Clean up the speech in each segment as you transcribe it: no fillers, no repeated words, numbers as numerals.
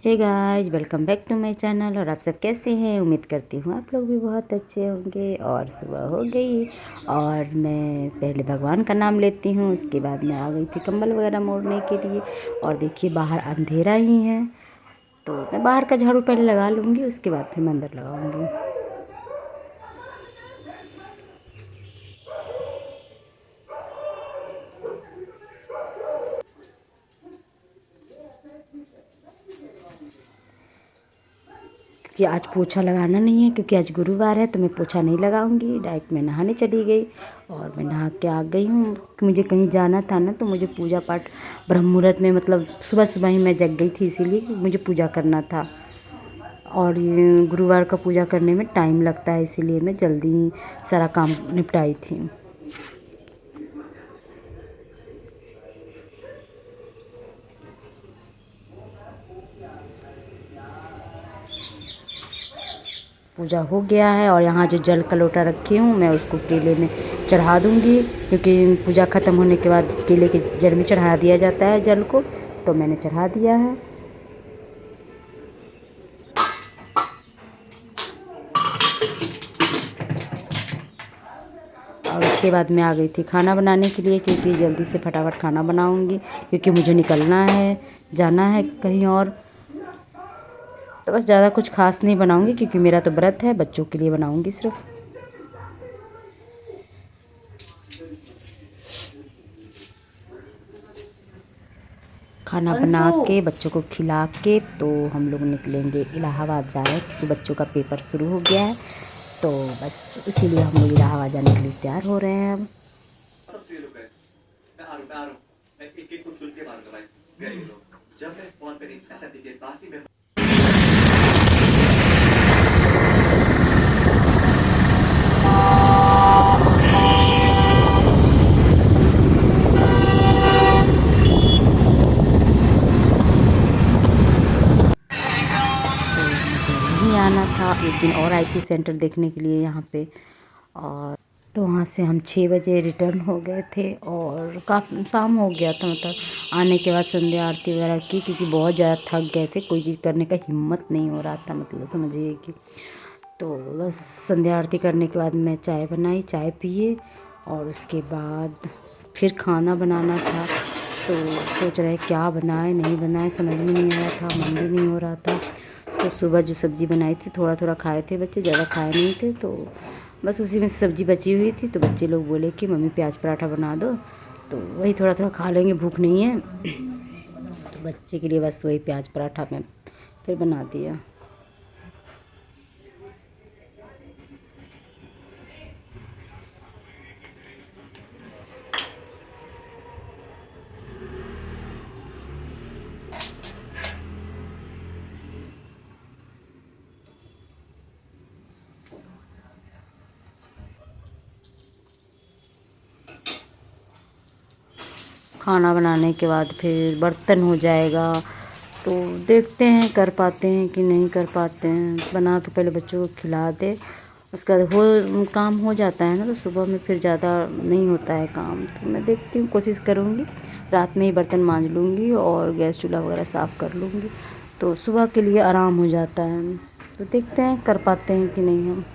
Hey guys, welcome back to my channel. और आप सब कैसे हैं? उम्मीद करती हूँ आप लोग भी बहुत अच्छे होंगे। और सुबह हो गई और मैं पहले भगवान का नाम लेती हूँ, उसके बाद मैं आ गई थी कंबल वगैरह मोड़ने के लिए। और देखिए बाहर अंधेरा ही है, तो मैं बाहर का झाड़ू पहले लगा लूँगी, उसके बाद फिर मैं अंदर लगाऊँगी। कि आज पोछा लगाना नहीं है क्योंकि आज गुरुवार है, तो मैं पोछा नहीं लगाऊंगी। डायरेक्ट मैं नहाने चली गई और मैं नहा के आ गई हूँ। मुझे कहीं जाना था ना, तो मुझे पूजा पाठ ब्रह्म मुहूर्त में, मतलब सुबह सुबह ही मैं जग गई थी, इसीलिए कि मुझे पूजा करना था। और ये गुरुवार का पूजा करने में टाइम लगता है, इसीलिए मैं जल्दी सारा काम निपटाई थी। पूजा हो गया है और यहाँ जो जल का लोटा रखी हूँ, मैं उसको केले में चढ़ा दूँगी, क्योंकि पूजा ख़त्म होने के बाद केले के जड़ में चढ़ा दिया जाता है जल को। तो मैंने चढ़ा दिया है। और उसके बाद मैं आ गई थी खाना बनाने के लिए, क्योंकि जल्दी से फटाफट खाना बनाऊँगी, क्योंकि मुझे निकलना है, जाना है कहीं और। तो बस ज़्यादा कुछ खास नहीं बनाऊँगी, क्योंकि मेरा तो व्रत है, बच्चों के लिए बनाऊँगी सिर्फ। खाना बना के बच्चों को खिला के तो हम लोग निकलेंगे इलाहाबाद जा रहे हैं, क्योंकि बच्चों का पेपर शुरू हो गया है। तो बस इसीलिए हम लोग इलाहाबाद जाने के लिए तैयार हो रहे हैं अब। नहीं आना था, एक दिन और आई थी सेंटर देखने के लिए यहाँ पे। और तो वहाँ से हम 6 बजे रिटर्न हो गए थे और काफ़ी शाम हो गया था। मतलब आने के बाद संध्या आरती वगैरह की, क्योंकि बहुत ज़्यादा थक गए थे, कोई चीज़ करने का हिम्मत नहीं हो रहा था, मतलब समझिए कि। तो बस संध्या आरती करने के बाद मैं चाय बनाई, चाय पिए, और उसके बाद फिर खाना बनाना था। तो सोच रहे क्या बनाए नहीं बनाए, समझ में नहीं आ रहा था, मन भी नहीं हो रहा था। तो सुबह जो सब्ज़ी बनाई थी थोड़ा थोड़ा खाए थे बच्चे, ज़्यादा खाए नहीं थे, तो बस उसी में सब्ज़ी बची हुई थी। तो बच्चे लोग बोले कि मम्मी प्याज पराठा बना दो, तो वही थोड़ा थोड़ा खा लेंगे, भूख नहीं है। तो बच्चे के लिए बस वही प्याज पराठा मैं फिर बना दिया। खाना बनाने के बाद फिर बर्तन हो जाएगा, तो देखते हैं कर पाते हैं कि नहीं कर पाते हैं। बना के पहले बच्चों को खिला दे, उसका हो काम हो जाता है ना, तो सुबह में फिर ज़्यादा नहीं होता है काम। तो मैं देखती हूँ, कोशिश करूँगी रात में ही बर्तन मांज लूँगी और गैस चूल्हा वगैरह साफ़ कर लूँगी, तो सुबह के लिए आराम हो जाता है। तो देखते हैं कर पाते हैं कि नहीं हम।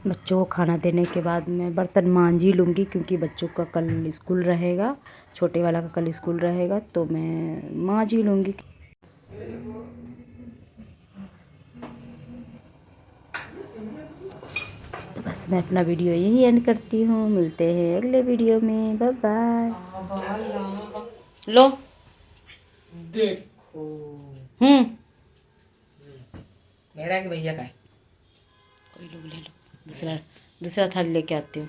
बच्चों को खाना देने के बाद मैं बर्तन मांज ही लूँगी, क्योंकि बच्चों का कल स्कूल रहेगा, छोटे वाला का कल स्कूल रहेगा, तो मैं मांज ही लूँगी। तो बस मैं अपना वीडियो यही एंड करती हूँ, मिलते हैं अगले वीडियो में, बाय बाय। लो देखो मेरा कि भैया का है। कोई लोग ले लो, दूसरा दूसरा थाली लेके आती हूँ।